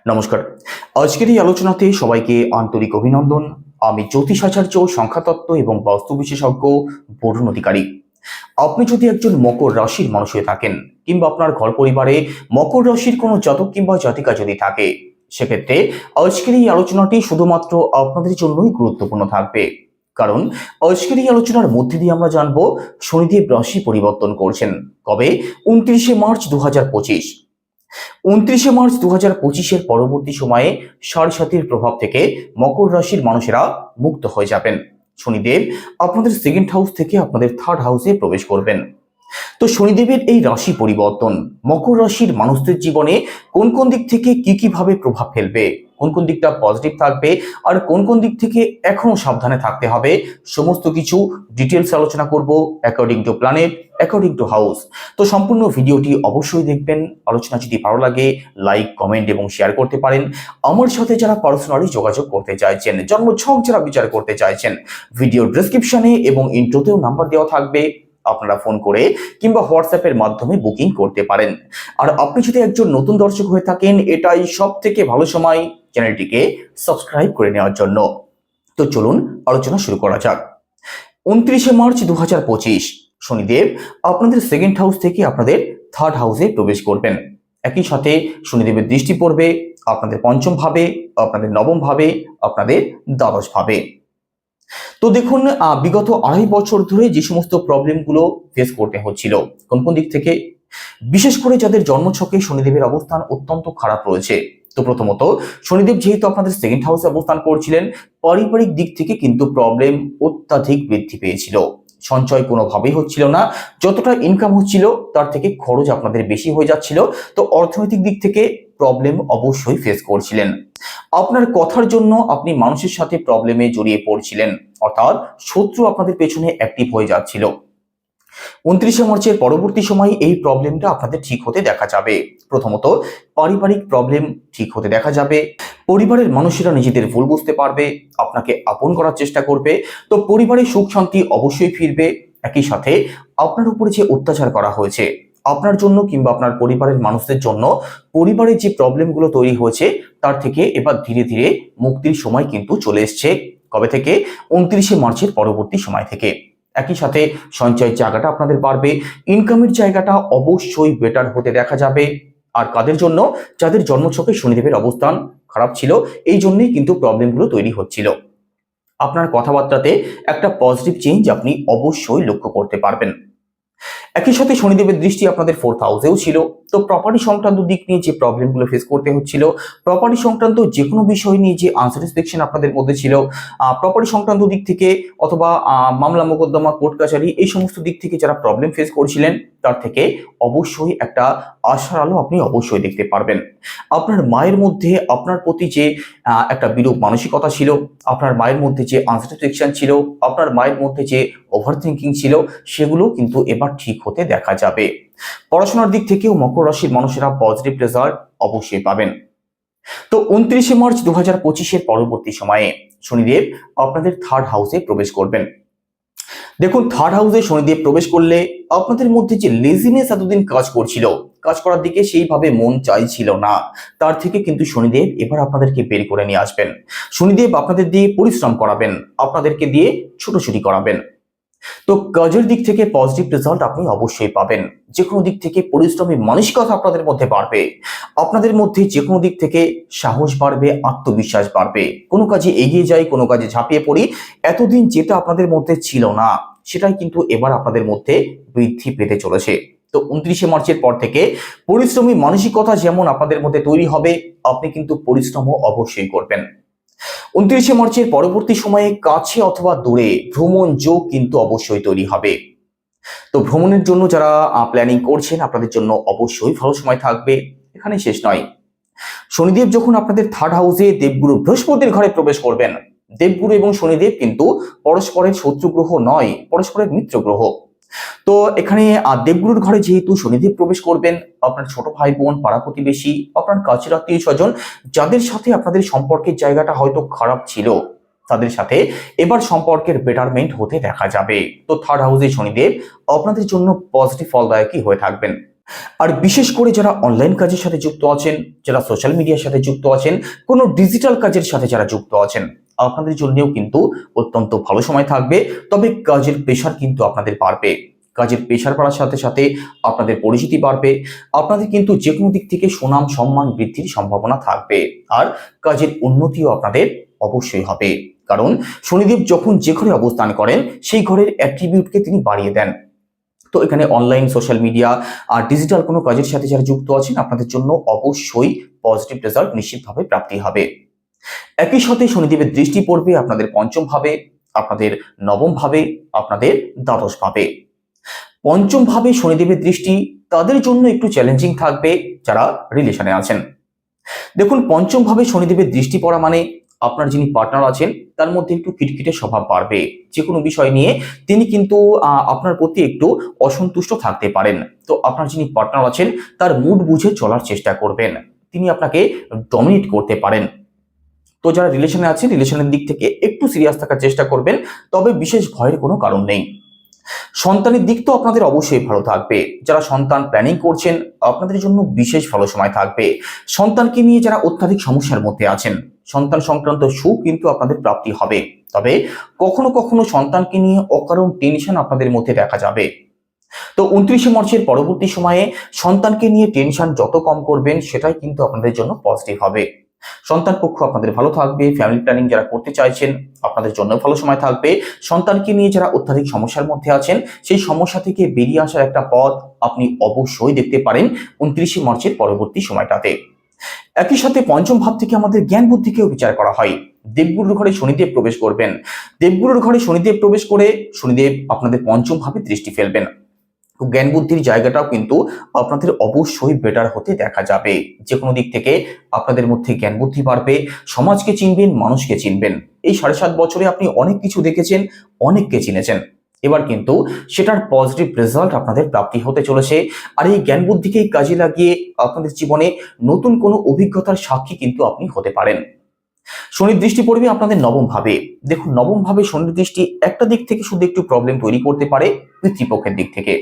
নমস্কার। আজকের এই আলোচনাতে সবাইকে আন্তরিক অভিনন্দন। আমি জ্যোতিষাচার্য, সংখ্যাতত্ত্ব এবং বাস্তু বিশেষজ্ঞ বরুণ অধিকারী। আপনি যদি একজন মকর রাশির মানুষ হয়ে থাকেন কিংবা আপনার ঘর পরিবারে মকর রাশির কোনো জাতক কিংবা জাতিকা যদি থাকে, সেক্ষেত্রে আজকের এই আলোচনাটি শুধুমাত্র আপনাদের জন্যই গুরুত্বপূর্ণ থাকবে। কারণ আজকের এই আলোচনার মধ্যে দিয়ে আমরা জানবো শনিদেব রাশি পরিবর্তন করছেন কবে। 29শে মার্চ 2025। 29শে মার্চ 2025-এর পরবর্তী সময়ে সাড়ে প্রভাব থেকে মকর রাশির মানুষেরা মুক্ত হয়ে যাবেন। শনিদেব আপনাদের সেকেন্ড হাউস থেকে আপনাদের থার্ড হাউসে প্রবেশ করবেন। তো শনিদেবের এই রাশি পরিবর্তন মকর রাশির মানুষদের জীবনে কোন কোন দিক থেকে কি ভাবে প্রভাব ফেলবে, কোন কোন দিকটা পজিটিভ থাকবে আর কোন কোন দিক থেকে এখনো সাবধানে থাকতে হবে, সমস্ত কিছু ডিটেলস আলোচনা করব according to planet, according to house. তো সম্পূর্ণ ভিডিওটি অবশ্যই দেখবেন। আলোচনা যদি ভালো লাগে লাইক, কমেন্ট এবং শেয়ার করতে পারেন। আমার সাথে যারা পার্সোনালি যোগাযোগ করতে চাইছেন, জন্মছক যারা বিচার করতে চাইছেন, ভিডিও ডেসক্রিপশনে এবং ইন্ট্রোতেও নাম্বার দেওয়া থাকবে, আপনারা ফোন করে কিংবা হোয়াটসঅ্যাপের মাধ্যমে বুকিং করতে পারেন। আর আপনি যদি একজন নতুন দর্শক হয়ে থাকেন, এটাই সব থেকে ভালো সময় চ্যানেলটিকে সাবস্ক্রাইব করে নেওয়ার জন্য। তো চলুন আলোচনা শুরু করা যাক। 29শে মার্চ 2025 শনিদেব আপনাদের সেকেন্ড হাউস থেকে আপনাদের থার্ড হাউসে প্রবেশ করবেন। একই সাথে শনিদেবের দৃষ্টি পড়বে আপনাদের পঞ্চম ভাবে, আপনাদের নবম ভাবে, আপনাদের দ্বাদশ ভাবে। তো দেখুন, বিগত 2.5 বছর ধরে যে সমস্ত প্রবলেমগুলো ফেস করতে হচ্ছিল, কোন কোন দিক থেকে, বিশেষ করে যাদের জন্মছকে শনিদেবের অবস্থান অত্যন্ত খারাপ রয়েছে। তো প্রথমত শনিদেব যেহেতু আপনাদের সেকেন্ড হাউসে অবস্থান করছিলেন, পারিবারিক দিক থেকে কিন্তু প্রবলেম অত্যাধিক বৃদ্ধি পেয়েছিল। সঞ্চয় কোনোভাবেই হচ্ছিল না, যতটা ইনকাম হচ্ছিল তার থেকে খরচ আপনাদের বেশি হয়ে যাচ্ছিল। তো অর্থনৈতিক দিক থেকে প্রবলেম অবশ্যই ফেস করছিলেন। আপনার কথার জন্য আপনি মানুষের সাথে প্রবলেমে জড়িয়ে পড়ছিলেন, অর্থাৎ শত্রু আপনাদের পেছনে অ্যাক্টিভ হয়ে যাচ্ছিল। 29শে মার্চের পরবর্তী সময়ে এই প্রবলেমটা আপনাদের ঠিক হতে দেখা যাবে। প্রথমত পারিবারিক প্রবলেম ঠিক হতে দেখা যাবে। পরিবারের মানুষেরা নিজেদের ভুল বুঝতে পারবে, আপনাকে আপন করার চেষ্টা করবে। তো পরিবারে সুখ শান্তি অবশ্যই ফিরবে। একই সাথে আপনার উপরে যে অত্যাচার করা হয়েছে আপনার জন্য কিংবা আপনার পরিবারের মানুষদের জন্য, পরিবারের যে প্রবলেমগুলো তৈরি হয়েছে তার থেকে এবার ধীরে ধীরে মুক্তির সময় কিন্তু চলে এসছে। কবে থেকে? 29শে মার্চের পরবর্তী সময় থেকে। একই সাথে সঞ্চয়ের জায়গাটা আপনাদের বাড়বে, ইনকামের জায়গাটা অবশ্যই বেটার হতে দেখা যাবে। আর কাদের জন্য? যাদের জন্মছকে শনিদেবের অবস্থান খারাপ ছিল, এই জন্যই কিন্তু প্রবলেমগুলো তৈরি হচ্ছিল। আপনার কথাবার্তাতে একটা পজিটিভ চেঞ্জ আপনি অবশ্যই লক্ষ্য করতে পারবেন। একই সাথে শনিদেবের দৃষ্টি আপনাদের ফোর্থ হাউসেও ছিল। তো প্রপার্টি সংক্রান্ত দিক নিয়ে যে প্রবলেমগুলো ফেস করতে হচ্ছিল, প্রপার্টি সংক্রান্ত যে কোনো বিষয় নিয়ে যে আনস্যাটিসফ্যাকশন আপনাদের মধ্যে ছিল, প্রপার্টি সংক্রান্ত দিক থেকে অথবা মামলা মোকদ্দমা, কোর্ট কাছারি, এই সমস্ত দিক থেকে যারা প্রবলেম ফেস করছিলেন তার থেকে অবশ্যই একটা আশার আলো আপনি অবশ্যই দেখতে পারবেন। আপনার মায়ের মধ্যে আপনার প্রতি যে একটা বিরূপ মানসিকতা ছিল, আপনার মায়ের মধ্যে যে আনস্যাটিসফ্যাকশন ছিল, আপনার মায়ের মধ্যে যে ওভার থিঙ্কিং ছিল, সেগুলো কিন্তু এবার ঠিক হতে দেখা যাবে। পড়াশোনার দিক থেকেও মকর রাশির মানুষেরা পজিটিভ রেজাল্ট অবশ্যই পাবেন। তো 29শে মার্চ 2025-এর পরবর্তী সময়ে শনিদেব আপনাদের থার্ড হাউসে প্রবেশ করবেন। দেখুন, থার্ড হাউসে শনিদেব প্রবেশ করলে আপনাদের মধ্যে যে লেজিনেস এতদিন কাজ করছিল, কাজ করার দিকে সেইভাবে মন চাইছিল না, তার থেকে কিন্তু শনিদেব এবার আপনাদেরকে বের করে নিয়ে আসবেন। শনিদেব আপনাদের দিয়ে পরিশ্রম করাবেন, আপনাদেরকে দিয়ে ছুটোছুটি করাবেন। তো কাজের দিক থেকে পজিটিভ রেজাল্ট আপনি অবশ্যই পাবেন। যে কোনো দিক থেকে পরিশ্রমী মানসিকতা আপনাদের মধ্যে বাড়বে। আপনাদের মধ্যে যে কোনো দিক থেকে সাহস বাড়বে, আত্মবিশ্বাস বাড়বে। কোনো কাজে এগিয়ে যাই, কোনো কাজে ঝাঁপিয়ে পড়ি, এতদিন যেটা আপনাদের মধ্যে ছিল না সেটাই কিন্তু এবার আপনাদের মধ্যে বৃদ্ধি পেতে চলেছে। তো 29শে মার্চের পর থেকে পরিশ্রমী মানসিকতা যেমন আপনাদের মধ্যে তৈরি হবে, আপনি কিন্তু পরিশ্রমও অবশ্যই করবেন। 29শে মার্চের পরবর্তী সময়ে কাছে অথবা দূরে ভ্রমণ যোগ কিন্তু অবশ্যই তৈরি হবে। তো ভ্রমণের জন্য যারা প্ল্যানিং করছেন, আপনাদের জন্য অবশ্যই ভালো সময় থাকবে। এখানে শেষ নয়, শনিদেব যখন আপনাদের থার্ড হাউসে দেবগুরু বৃহস্পতির ঘরে প্রবেশ করবেন, দেবগুরু এবং শনিদেব কিন্তু পরস্পরের শত্রু গ্রহ নয়, পরস্পরের মিত্র গ্রহ। তো এখানে দেবগুরুর ঘরে যেহেতু শনিদেব প্রবেশ করবেন, আপনার ছোট ভাই বোন, পাড়া প্রতিবেশী, আপনার কাছের আত্মীয় স্বজন, যাদের সাথে আপনাদের সম্পর্কের জায়গাটা হয়তো খারাপ ছিল, তাদের সাথে এবার সম্পর্কের বেটারমেন্ট হতে দেখা যাবে। তো থার্ড হাউসে শনিদেব আপনাদের জন্য পজিটিভ ফলদায়কই হয়ে থাকবেন। আর বিশেষ করে যারা অনলাইন কাজের সাথে যুক্ত আছেন, যারা সোশ্যাল মিডিয়ার সাথে যুক্ত আছেন, কোনো ডিজিটাল কাজের সাথে যারা যুক্ত আছেন, আপনাদের জন্যও কিন্তু অত্যন্ত ভালো সময় থাকবে। তবে কাজের প্রেশার কিন্তু আপনাদের বাড়বে। কাজের প্রেশার বাড়ার সাথে সাথে আপনাদের পরিচিতি বাড়বে। আপনাদের কিন্তু যে কোনো দিক থেকে সুনাম সম্মান বৃদ্ধির সম্ভাবনা থাকবে। আর কাজের উন্নতিও আপনাদের অবশ্যই হবে, কারণ শনিদেব যখন যে ঘরে অবস্থান করেন সেই ঘরের অ্যাট্রিবিউটকে তিনি বাড়িয়ে দেন। তো এখানে অনলাইন সোশ্যাল মিডিয়া আর ডিজিটাল কোনো কাজের সাথে যারা যুক্ত আছেন, আপনাদের জন্য অবশ্যই পজিটিভ রেজাল্ট নিশ্চিতভাবে প্রাপ্তি হবে। একই সাথে শনিদেবের দৃষ্টি পড়বে আপনাদের পঞ্চম ভাবে, আপনাদের নবম ভাবে, আপনাদের দ্বাদশ ভাবে। পঞ্চম ভাবে শনিদেবের দৃষ্টি তাদের জন্য একটু চ্যালেঞ্জিং থাকবে যারা রিলেশনে আছেন। দেখুন, পঞ্চম ভাবে শনিদেবের দৃষ্টি পড়া মানে আপনার যিনি পার্টনার আছেন তার মধ্যে একটু খিটখিটে স্বভাব বাড়বে। যে কোনো বিষয় নিয়ে তিনি কিন্তু আপনার প্রতি একটু অসন্তুষ্ট থাকতে পারেন। তো আপনার যিনি পার্টনার আছেন তার মুড বুঝে চলার চেষ্টা করবেন, তিনি আপনাকে ডমিনেট করতে পারেন। তো যারা রিলেশনে আছেন, রিলেশনের দিক থেকে একটু সিরিয়াস থাকার চেষ্টা করবেন, তবে বিশেষ ভয়ের কোনো কারণ নেই। সন্তানের দিক তো আপনাদের অবশ্যই ভালো থাকবে। যারা সন্তান প্ল্যানিং করছেন, আপনাদের জন্য বিশেষ ভালো সময় থাকবে। সন্তানকে নিয়ে যারা অত্যাধিক সমস্যার মধ্যে আছেন, সন্তান সংক্রান্ত সুখ কিন্তু আপনাদের প্রাপ্তি হবে। তবে কখনো কখনো সন্তানকে নিয়ে অকারণ টেনশন আপনাদের মধ্যে দেখা যাবে। তো 29শে মার্চের পরবর্তী সময়ে সন্তানকে নিয়ে টেনশন যত কম করবেন, সেটাই কিন্তু আপনাদের জন্য পজিটিভ হবে। সন্তান পক্ষ আপনাদের ভালো থাকবে। ফ্যামিলি প্ল্যানিং যারা করতে চাইছেন, আপনাদের জন্য ভালো সময় থাকবে। সন্তানকে নিয়ে যারা অত্যাধিক সমস্যার মধ্যে আছেন, সেই সমস্যা থেকে বেরিয়ে আসার একটা পথ আপনি অবশ্যই দেখতে পারেন 29শে মার্চের পরবর্তী সময়টাতে। একই সাথে পঞ্চম ভাব থেকে আমাদের জ্ঞান বুদ্ধিকেও বিচার করা হয়। দেবগুরুর ঘরে শনিদেব প্রবেশ করবেন। দেবগুরুর ঘরে শনিদেব প্রবেশ করে শনিদেব আপনাদের পঞ্চম ভাবে দৃষ্টি ফেলবেন। জ্ঞান বুদ্ধির জায়গাটাও কিন্তু আপনাদের অবশ্যই বেটার হতে দেখা যাবে। যে কোনো দিক থেকে আপনাদের মধ্যে জ্ঞান বুদ্ধি বাড়বে, সমাজকে চিনবেন, মানুষকে চিনবেন। এই 7.5 বছরে আপনি অনেক কিছু দেখেছেন, অনেককে চিনেছেন। এবার কিন্তু সেটার পজিটিভ রেজাল্ট আপনাদের প্রাপ্তি হতে চলেছে। আর এই জ্ঞান বুদ্ধিকেই কাজে লাগিয়ে আপনাদের জীবনে নতুন কোনো অভিজ্ঞতার সাক্ষী কিন্তু আপনি হতে পারেন। শনির দৃষ্টি পড়বে আপনাদের নবম ভাবে। দেখুন, নবম ভাবে শনির দৃষ্টি একটা দিক থেকে শুধু একটু প্রবলেম তৈরি করতে পারে, পিতৃপক্ষের দিক থেকে।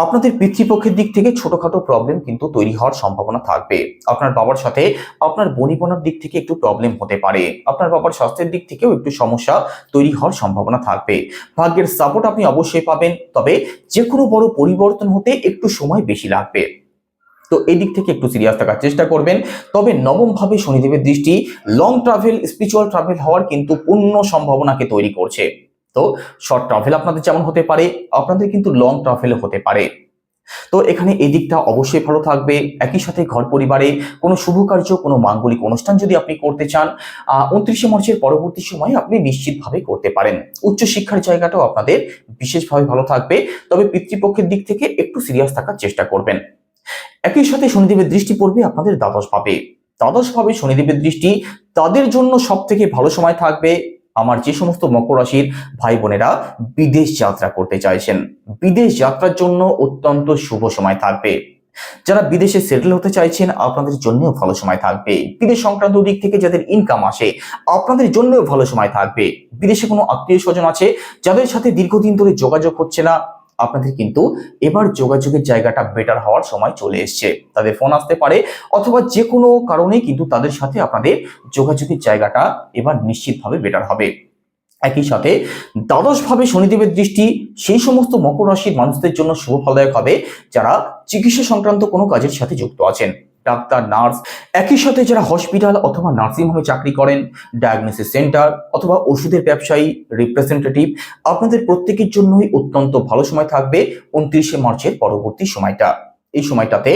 আপনাদের পিতৃপক্ষের দিক থেকে ছোটখাটো প্রবলেম কিন্তু তৈরি হওয়ার সম্ভাবনা থাকবে। আপনার বাবার সাথে আপনার বনিবনার দিক থেকে একটু প্রবলেম হতে পারে। আপনার বাবার স্বাস্থ্যের দিক থেকেও একটু সমস্যা তৈরি হওয়ার সম্ভাবনা থাকবে। ভাগ্যের সাপোর্ট আপনি অবশ্যই পাবেন, তবে যে কোনো বড় পরিবর্তন হতে একটু সময় বেশি লাগবে। তো এই দিক থেকে একটু সিরিয়াস থাকার চেষ্টা করবেন। তবে নবম ভাবে শনিদেবের দৃষ্টি লং ট্রাভেল, স্পিরিচুয়াল ট্রাভেল হওয়ার কিন্তু পূর্ণ সম্ভাবনাকে তৈরি করছে। তো শর্ট ট্রাভেল আপনাদের যেমন হতে পারে, আপনাদের কিন্তু লং ট্রাভেলও হতে পারে। তো এখানে এই দিকটা অবশ্যই ভালো থাকবে। একই সাথে ঘর পরিবারে কোনো শুভ কার্য, কোনো মাঙ্গলিক অনুষ্ঠান যদি আপনি করতে চান, 29শে মার্চের পরবর্তী সময়ে আপনি নিশ্চিতভাবে করতে পারেন। উচ্চশিক্ষার জায়গাটাও আপনাদের বিশেষভাবে ভালো থাকবে, তবে পিতৃপক্ষের দিক থেকে একটু সিরিয়াস থাকার চেষ্টা করবেন। একই সাথে শনিদেবের দৃষ্টি পড়বে আপনাদের দ্বাদশ ভাবে। দ্বাদশ ভাবে শনিদেবের দৃষ্টি তাদের জন্য সব থেকে ভালো সময় থাকবে আমার যে সমস্ত মকর রাশির ভাই বোনেরা বিদেশ যাত্রা করতে চাইছেন। বিদেশ যাত্রার জন্য অত্যন্ত শুভ সময় থাকবে। যারা বিদেশে সেটেল হতে চাইছেন, আপনাদের জন্যও ভালো সময় থাকবে। বিদেশ সংক্রান্ত দিক থেকে যাদের ইনকাম আসে, আপনাদের জন্যও ভালো সময় থাকবে। বিদেশে কোনো আত্মীয় স্বজন আছে যাদের সাথে দীর্ঘদিন ধরে যোগাযোগ হচ্ছে না, আপনাদের কিন্তু এবার যোগাযোগের জায়গাটা বেটার হওয়ার সময় চলে এসছে। তাদের ফোন আসতে পারে, অথবা যে কোনো কারণে কিন্তু তাদের সাথে আপনাদের যোগাযোগের জায়গাটা এবার নিশ্চিতভাবে বেটার হবে। একই সাথে দ্বাদশ ভাবে শনিদেবের দৃষ্টি সেই সমস্ত মকর রাশির মানুষদের জন্য শুভ ফলদায়ক হবে যারা চিকিৎসা সংক্রান্ত কোনো কাজের সাথে যুক্ত আছেন। ডাক্তার, নার্স, একই সাথে যারা হসপিটাল অথবা নার্সিং হোমে চাকরি করেন, ডায়াগনোসিস সেন্টার অথবা ওষুধের ব্যবসায়ী, রিপ্রেজেন্টেটিভ, আপনাদের প্রত্যেকের জন্যই অত্যন্ত ভালো সময় থাকবে 29শে মার্চের পরবর্তী সময়টা। এই সময়টাতে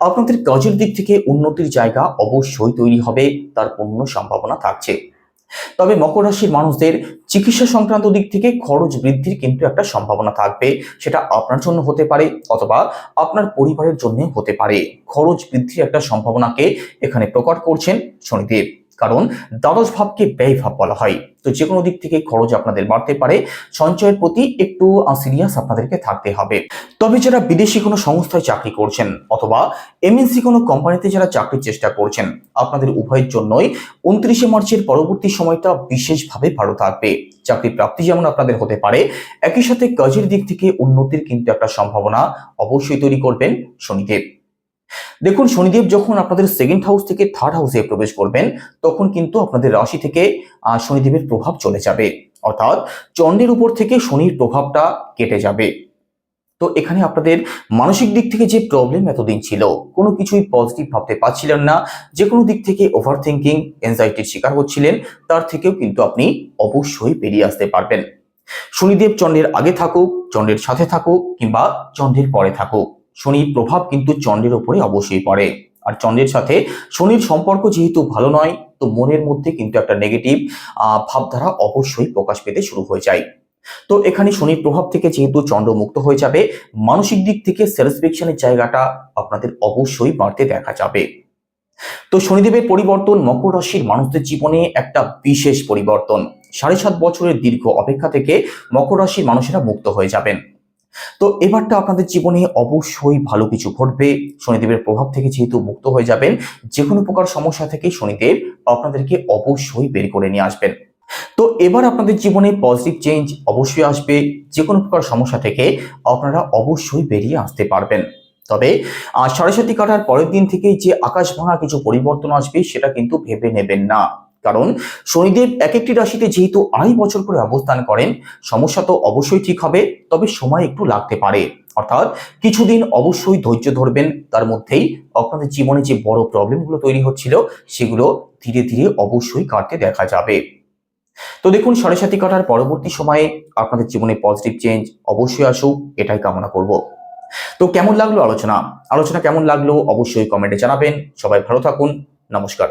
আপনাদের কাজের দিক থেকে উন্নতির জায়গা অবশ্যই তৈরি হবে, তার পূর্ণ সম্ভাবনা থাকছে। তবে মকর রাশির মানুষদের চিকিৎসা সংক্রান্ত দিক থেকে খরচ বৃদ্ধির কিন্তু একটা সম্ভাবনা থাকবে। সেটা আপনার জন্য হতে পারে, অথবা আপনার পরিবারের জন্য হতে পারে। খরচ বৃদ্ধির একটা সম্ভাবনাকে এখানে প্রকট করছেন শনিদেব। কারণ দ্বাদশ ভাবকে ব্যয় ভাব বলা হয়। তো যে কোনো দিক থেকে খরচ আপনাদের বাড়তে পারে, সঞ্চয়ের প্রতি একটু সিরিয়াস আপনাদেরকে থাকতে হবে। তবে যারা বিদেশি কোনো সংস্থায় চাকরি করছেন অথবা এমএনসি কোনো কোম্পানিতে যারা চাকরির চেষ্টা করছেন, আপনাদের উভয়ের জন্যই 29শে মার্চের পরবর্তী সময়টা বিশেষভাবে ভালো থাকবে। চাকরি প্রাপ্তি যেমন আপনাদের হতে পারে, একই সাথে কাজের দিক থেকে উন্নতির কিন্তু একটা সম্ভাবনা অবশ্যই তৈরি করবেন শনিদেব। দেখুন, শনিদেব যখন আপনাদের সেকেন্ড হাউস থেকে থার্ড হাউসে প্রবেশ করবেন, তখন কিন্তু আপনাদের রাশি থেকে শনিদেবের প্রভাব চলে যাবে, অর্থাৎ চন্দ্রের উপর থেকে শনির প্রভাবটা কেটে যাবে। তো এখানে আপনাদের মানসিক দিক থেকে যে প্রবলেম এতদিন ছিল, কোনো কিছুই পজিটিভ ভাবতে পারছিলেন না, যে কোনো দিক থেকে ওভার থিঙ্কিং, এনজাইটির শিকার হচ্ছিলেন, তার থেকেও কিন্তু আপনি অবশ্যই বেরিয়ে আসতে পারবেন। শনিদেব চন্দ্রের আগে থাকুক, চন্দ্রের সাথে থাকুক কিংবা চন্দ্রের পরে থাকুক, শনির প্রভাব কিন্তু চন্দ্রের উপরে অবশ্যই পড়ে। আর চন্দ্রের সাথে শনির সম্পর্ক যেহেতু ভালো নয়, তো মনের মধ্যে কিন্তু একটা নেগেটিভ ভাবধারা অবশ্যই প্রকাশ পেতে শুরু হয়ে যায়। তো এখানে শনির প্রভাব থেকে যেহেতু চন্দ্র মুক্ত হয়ে যাবে, মানসিক দিক থেকে স্যাটিসফ্যাকশনের জায়গাটা আপনাদের অবশ্যই বাড়তে দেখা যাবে। তো শনিদেবের পরিবর্তন মকর রাশির মানুষদের জীবনে একটা বিশেষ পরিবর্তন। 7.5 বছরের দীর্ঘ অপেক্ষা থেকে মকর রাশির মানুষেরা মুক্ত হয়ে যাবেন। তো এবারটা আপনাদের জীবনে অবশ্যই ভালো কিছু ঘটবে। শনিদেবের প্রভাব থেকে যেহেতু মুক্ত হয়ে যাবেন, যে কোনো প্রকার সমস্যা থেকে শনিদেব আপনাদেরকে অবশ্যই বের করে নিয়ে আসবেন। তো এবার আপনাদের জীবনে পজিটিভ চেঞ্জ অবশ্যই আসবে, যে কোনো প্রকার সমস্যা থেকে আপনারা অবশ্যই বেরিয়ে আসতে পারবেন। তবে 7.5 কাটার পরের দিন থেকেই যে আকাশ ভাঙা কিছু পরিবর্তন আসবে, সেটা কিন্তু ভেবে নেবেন না। কারণ শনিদেব এক একটি রাশিতে যেহেতু 2.5 বছর করে অবস্থান করেন, সমস্যা তো অবশ্যই ঠিক হবে, তবে সময় একটু লাগতে পারে। অর্থাৎ কিছুদিন অবশ্যই ধৈর্য ধরবেন, তার মধ্যেই আপনাদের জীবনে যে বড় প্রবলেমগুলো তৈরি হচ্ছিল, সেগুলো ধীরে ধীরে অবশ্যই কাটতে দেখা যাবে। তো দেখুন, 7.5 কাটার পরবর্তী সময়ে আপনাদের জীবনে পজিটিভ চেঞ্জ অবশ্যই আসুক, এটাই কামনা করব। তো কেমন লাগলো আলোচনা কেমন লাগলো অবশ্যই কমেন্টে জানাবেন। সবাই ভালো থাকুন। নমস্কার।